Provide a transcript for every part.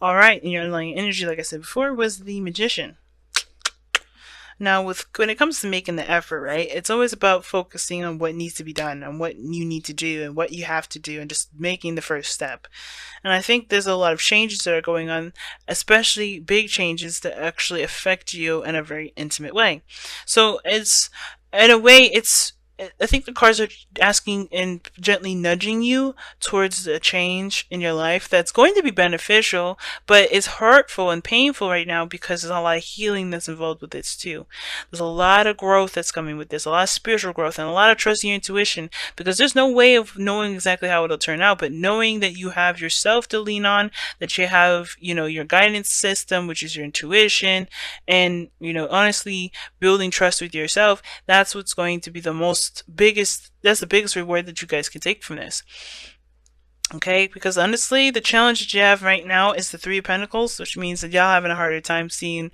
All right, and your underlying energy, like I said before, was the Magician. Now, when it comes to making the effort, right, it's always about focusing on what needs to be done, and what you need to do, and what you have to do, and just making the first step. And I think there's a lot of changes that are going on, especially big changes that actually affect you in a very intimate way. So it's, in a way, I think the cards are asking and gently nudging you towards a change in your life that's going to be beneficial, but it's hurtful and painful right now because there's a lot of healing that's involved with this too. There's a lot of growth that's coming with this, a lot of spiritual growth, and a lot of trusting your intuition, because there's no way of knowing exactly how it'll turn out, but knowing that you have yourself to lean on, that you have, your guidance system, which is your intuition, and, honestly, building trust with yourself, that's what's going to be that's the biggest reward that you guys can take from this. Okay, because honestly, the challenge that you have right now is the Three of Pentacles, which means that y'all having a harder time seeing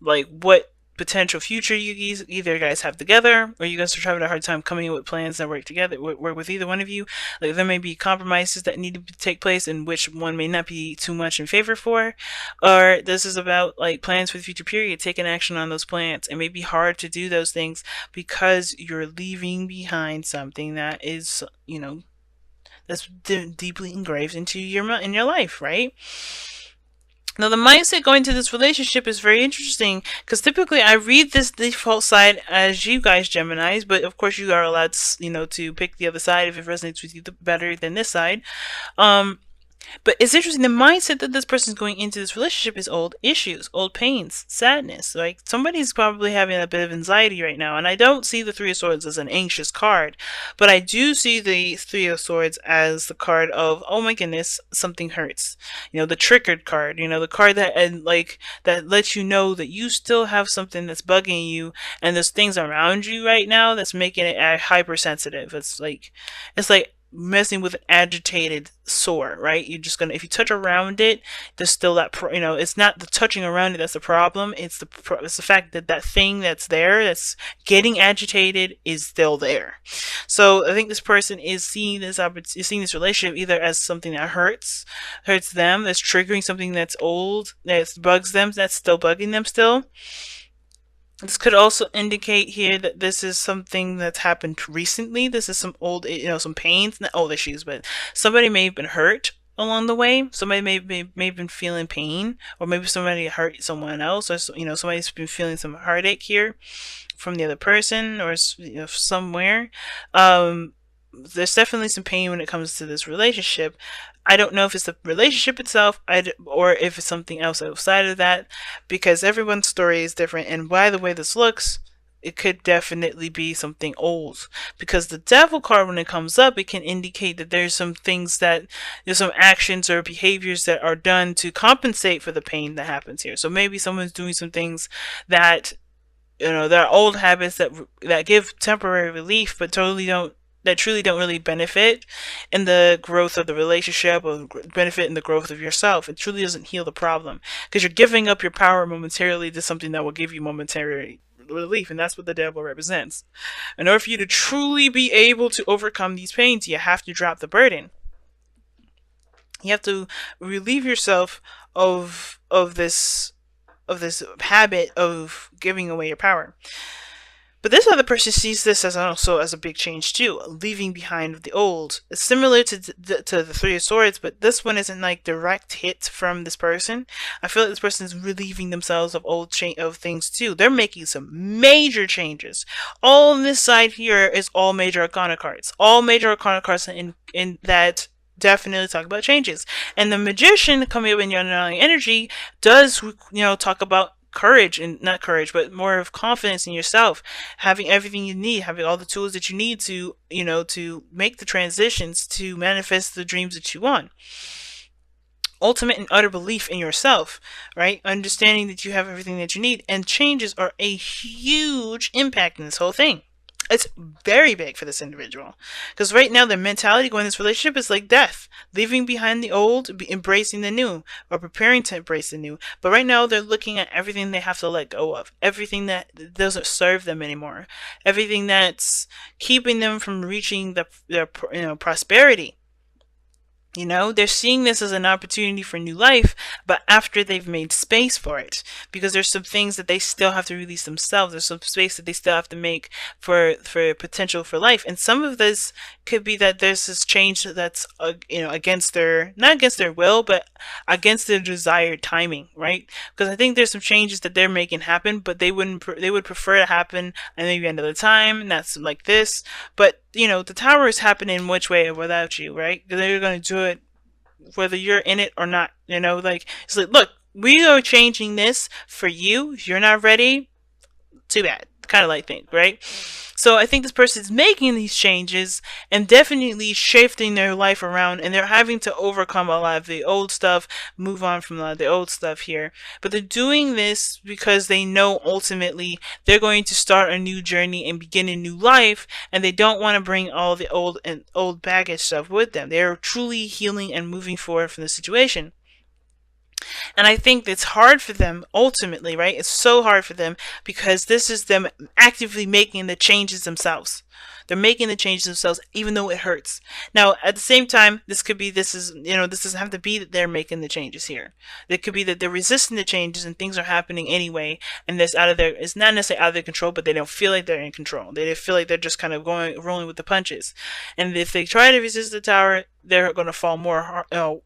like what potential future either guys have together, or you guys are having a hard time coming up with plans that work together, work with either one of you. Like, there may be compromises that need to take place, in which one may not be too much in favor for, or this is about like plans for the future period, taking action on those plans. It may be hard to do those things because you're leaving behind something that is, that's deeply engraved into your life, right? Now, the mindset going to this relationship is very interesting, because typically I read this default side as you guys, Geminis, but of course you are allowed to pick the other side if it resonates with you better than this side. But it's interesting, the mindset that this person is going into this relationship is old issues, old pains, sadness. Like, somebody's probably having a bit of anxiety right now. And I don't see the Three of Swords as an anxious card, but I do see the Three of Swords as the card of, oh my goodness, something hurts. The triggered card, the card that, and like, that lets you know that you still have something that's bugging you, and there's things around you right now that's making it hypersensitive. It's like messing with an agitated sore, right? You're just gonna, if you touch around it, there's still that it's not the touching around it that's the problem. It's the fact that that thing that's there, that's getting agitated, is still there. So I think this person is seeing this relationship either as something that hurts them, that's triggering something that's old, that bugs them, that's still bugging them still. This could also indicate here that this is something that's happened recently. This is some old, some pains, not old issues, but somebody may have been hurt along the way. Somebody may have been feeling pain, or maybe somebody hurt someone else, or somebody's been feeling some heartache here from the other person, or somewhere. There's definitely some pain when it comes to this relationship. I don't know if it's the relationship itself, or if it's something else outside of that, because everyone's story is different. And by the way this looks, it could definitely be something old, because the Devil card, when it comes up, it can indicate that there's some actions or behaviors that are done to compensate for the pain that happens here. So maybe someone's doing some things that, there are old habits that give temporary relief, but truly don't really benefit in the growth of the relationship, or benefit in the growth of yourself. It truly doesn't heal the problem, because you're giving up your power momentarily to something that will give you momentary relief, and that's what the Devil represents. In order for you to truly be able to overcome these pains, you have to drop the burden. You have to relieve yourself of this habit of giving away your power. But this other person sees this as also as a big change too, leaving behind the old. It's similar to the Three of Swords, but this one isn't like direct hit from this person. I feel like this person is relieving themselves of of things too. They're making some major changes. All on this side here is all major arcana cards. All major arcana cards in that definitely talk about changes. And the Magician coming up in your underlying energy does, talk about courage, and not courage, but more of confidence in yourself, having everything you need, having all the tools that you need to, to make the transitions, to manifest the dreams that you want. Ultimate and utter belief in yourself, right? Understanding that you have everything that you need, and changes are a huge impact in this whole thing. It's very big for this individual, because right now their mentality going in this relationship is like death, leaving behind the old, embracing the new, or preparing to embrace the new. But right now they're looking at everything they have to let go of, everything that doesn't serve them anymore, everything that's keeping them from reaching their prosperity. They're seeing this as an opportunity for new life, but after they've made space for it, because there's some things that they still have to release themselves. There's some space that they still have to make for potential for life, and some of this could be that there's this change that's against their, not against their will, but against their desired timing, right? Because I think there's some changes that they're making happen, but they would prefer to happen at maybe another time, and that's like this. But the tower is happening which way without you, right? They're going to do it whether you're in it or not. Like, it's like, look, we are changing this for you. If you're not ready, too bad, kind of like thing, right? So I think this person is making these changes and definitely shifting their life around, and they're having to overcome a lot of the old stuff, move on from a lot of the old stuff here. But they're doing this because they know ultimately they're going to start a new journey and begin a new life, and they don't want to bring all the old baggage stuff with them. They're truly healing and moving forward from the situation. And I think it's hard for them ultimately, right? It's so hard for them because this is them actively making the changes themselves. They're making the changes themselves, even though it hurts. Now, at the same time, this doesn't have to be that they're making the changes here. It could be that they're resisting the changes and things are happening anyway, and it's not necessarily out of their control, but they don't feel like they're in control. They feel like they're just kind of rolling with the punches. And if they try to resist the tower, they're going to fall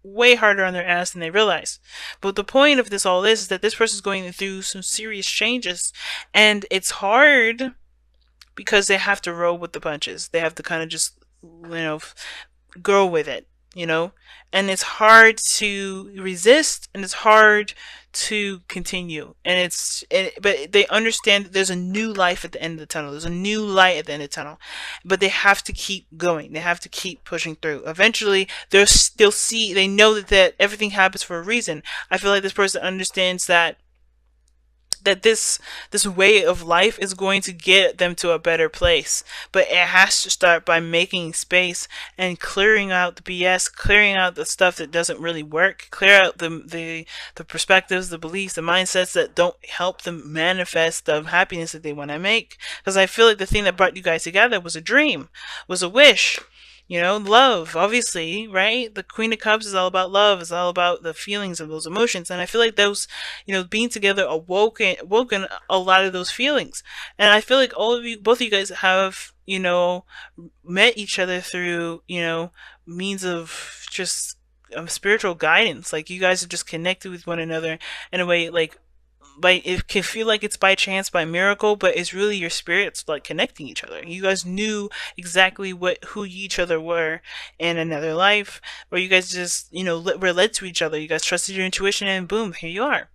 way harder on their ass than they realize. But the point of all this is that this person is going through some serious changes, and it's hard because they have to roll with the punches. They have to kind of just, go with it, and it's hard to resist, and it's hard to continue. But they understand that there's a new life at the end of the tunnel. There's a new light at the end of the tunnel, but they have to keep going. They have to keep pushing through. Eventually, they know that everything happens for a reason. I feel like this person understands that this way of life is going to get them to a better place, but it has to start by making space and clearing out the BS, clearing out the stuff that doesn't really work, clear out the perspectives, the beliefs, the mindsets that don't help them manifest the happiness that they want to make. Because I feel like the thing that brought you guys together was a dream, was a wish. Love, obviously, right? The Queen of Cups is all about love. It's all about the feelings of those emotions. And I feel like those, being together awoken a lot of those feelings. And I feel like both of you guys have, met each other through, means of just spiritual guidance. Like, you guys have just connected with one another in a way, like it can feel like it's by chance, by miracle, but it's really your spirits like connecting each other. You guys knew exactly who each other were in another life, or you guys just were led to each other. You guys trusted your intuition, and boom, here you are.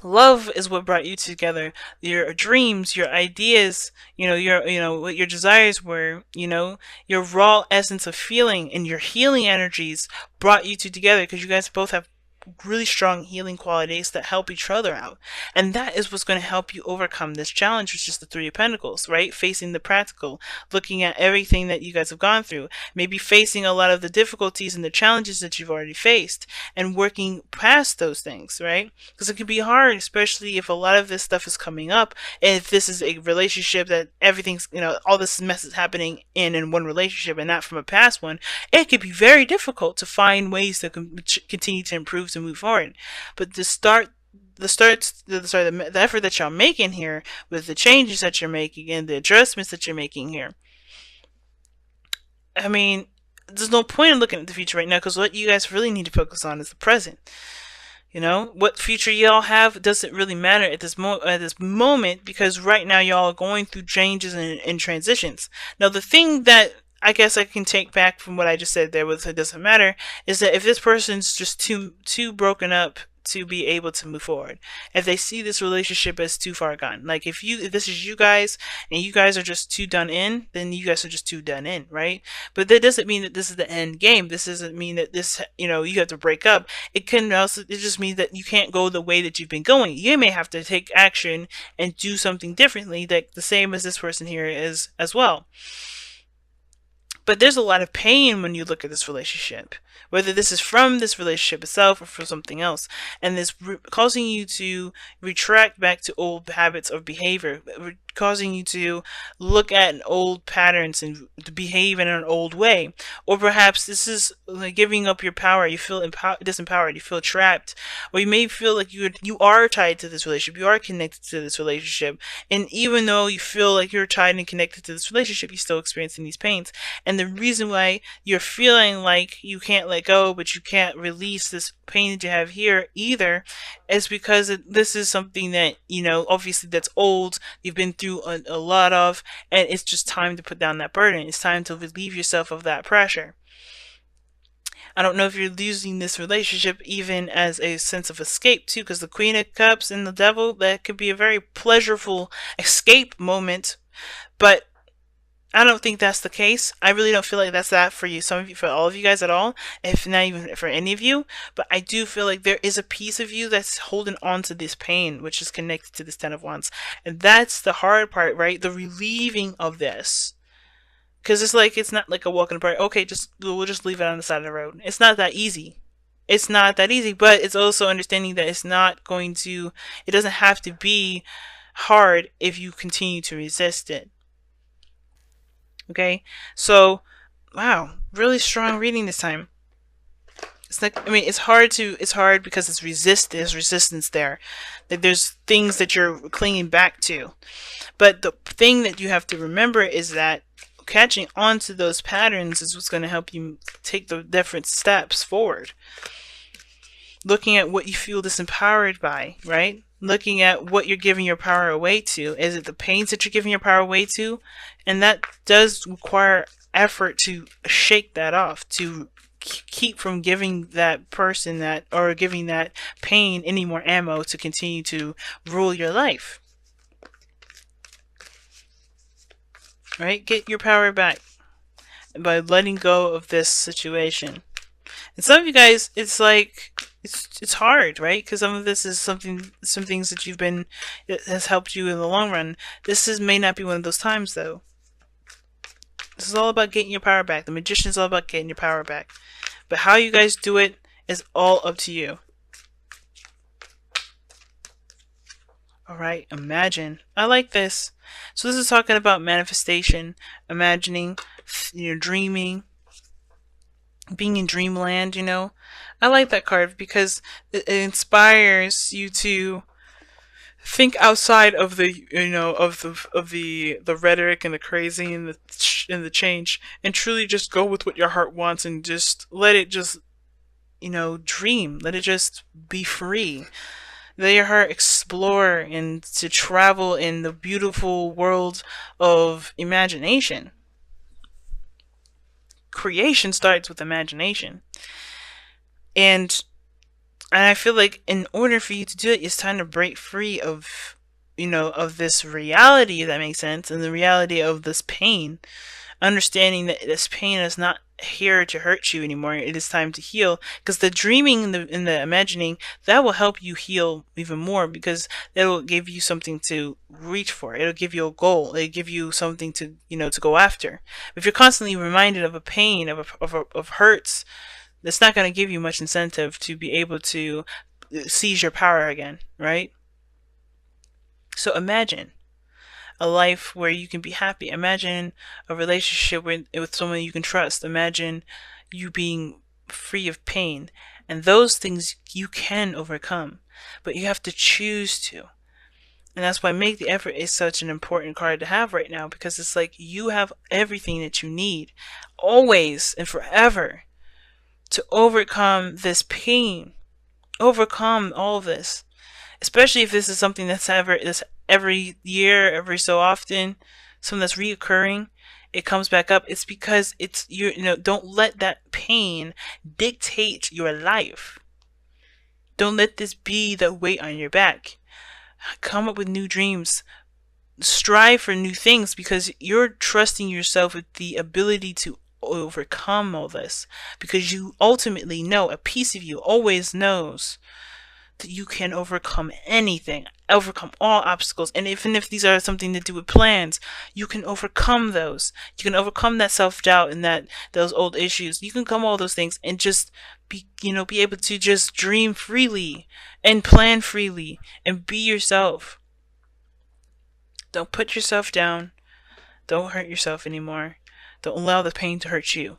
Love is what brought you together. Your dreams, your ideas, what your desires were, your raw essence of feeling and your healing energies brought you two together because you guys both have really strong healing qualities that help each other out. And that is what's going to help you overcome this challenge, which is the Three of Pentacles, right? Facing the practical, looking at everything that you guys have gone through, maybe facing a lot of the difficulties and the challenges that you've already faced and working past those things, right? Because it can be hard, especially if a lot of this stuff is coming up. And if this is a relationship that everything's, all this mess is happening in one relationship and not from a past one, it could be very difficult to find ways to continue to improve, to move forward. But the effort that y'all making here, with the changes that you're making and the adjustments that you're making here, I mean, there's no point in looking at the future right now, because what you guys really need to focus on is the present. What future y'all have doesn't really matter at this moment, because right now y'all are going through changes and transitions. Now, the thing that I guess I can take back from what I just said there with it doesn't matter is that if this person's just too broken up to be able to move forward, if they see this relationship as too far gone, like if this is you guys and you guys are just too done in, then you guys are just too done in, right? But that doesn't mean that this is the end game. This doesn't mean that this, you have to break up. It just means that you can't go the way that you've been going. You may have to take action and do something differently, that the same as this person here is as well. But there's a lot of pain when you look at this relationship, whether this is from this relationship itself or from something else, and this causing you to retract back to old habits of behavior, causing you to look at old patterns and to behave in an old way. Or perhaps this is like giving up your power. You feel disempowered. You feel trapped, or you may feel like you are tied to this relationship. You are connected to this relationship, and even though you feel like you're tied and connected to this relationship, you're still experiencing these pains. And the reason why you're feeling like you can't let go, but you can't release this pain that you have here either, is because this is something that, obviously that's old, you've been through a lot of, and it's just time to put down that burden. It's time to relieve yourself of that pressure. I don't know if you're using this relationship even as a sense of escape too, because the Queen of Cups and the Devil, that could be a very pleasurable escape moment, but I don't think that's the case. I really don't feel like that's that for you. Some of you, for all of you guys at all, if not even for any of you. But I do feel like there is a piece of you that's holding on to this pain, which is connected to this Ten of Wands. And that's the hard part, right? The relieving of this. Because it's not like a walk in the park. Okay, we'll just leave it on the side of the road. It's not that easy. It's not that easy. But it's also understanding that it doesn't have to be hard if you continue to resist it. Okay, so wow, really strong reading this time. It's hard because there's resistance there. That there's things that you're clinging back to. But the thing that you have to remember is that catching on to those patterns is what's going to help you take the different steps forward. Looking at what you feel disempowered by, right? Looking at what you're giving your power away to. Is it the pains that you're giving your power away to? And that does require effort to shake that off, to keep from giving that person or giving that pain any more ammo to continue to rule your life. Right? Get your power back by letting go of this situation. And some of you guys, it's hard, right? Because some of this is some things that that has helped you in the long run. May not be one of those times, though. This is all about getting your power back. The Magician is all about getting your power back. But how you guys do it is all up to you. Alright, imagine. I like this. So this is talking about manifestation, imagining, dreaming, being in dreamland, I like that card because it inspires you to think outside of the the rhetoric and the crazy and the change, and truly just go with what your heart wants and just let it just dream. Let it just be free. Let your heart explore and to travel in the beautiful world of imagination. Creation starts with imagination. And I feel like in order for you to do it, it's time to break free of, of this reality, if that makes sense, and the reality of this pain. Understanding that this pain is not here to hurt you anymore. It is time to heal. Because the dreaming and the imagining, that will help you heal even more, because that will give you something to reach for. It'll give you a goal. It'll give you something to, to go after. If you're constantly reminded of a pain, of hurts, that's not going to give you much incentive to be able to seize your power again, right? So imagine a life where you can be happy. Imagine a relationship with someone you can trust. Imagine you being free of pain. And those things you can overcome, but you have to choose to. And that's why Make the Effort is such an important card to have right now, because it's like you have everything that you need, always and forever, to overcome this pain, overcome all of this. Especially if this is something that's every year, every so often, something that's reoccurring, it comes back up. It's because don't let that pain dictate your life. Don't let this be the weight on your back. Come up with new dreams. Strive for new things, because you're trusting yourself with the ability to overcome all this, because you ultimately know, a piece of you always knows that you can overcome anything, overcome all obstacles. And even if these are something to do with plans, you can overcome those. You can overcome that self-doubt and that those old issues. You can come all those things and just be able to just dream freely and plan freely and be yourself. Don't put yourself down. Don't hurt yourself anymore. Don't allow the pain to hurt you.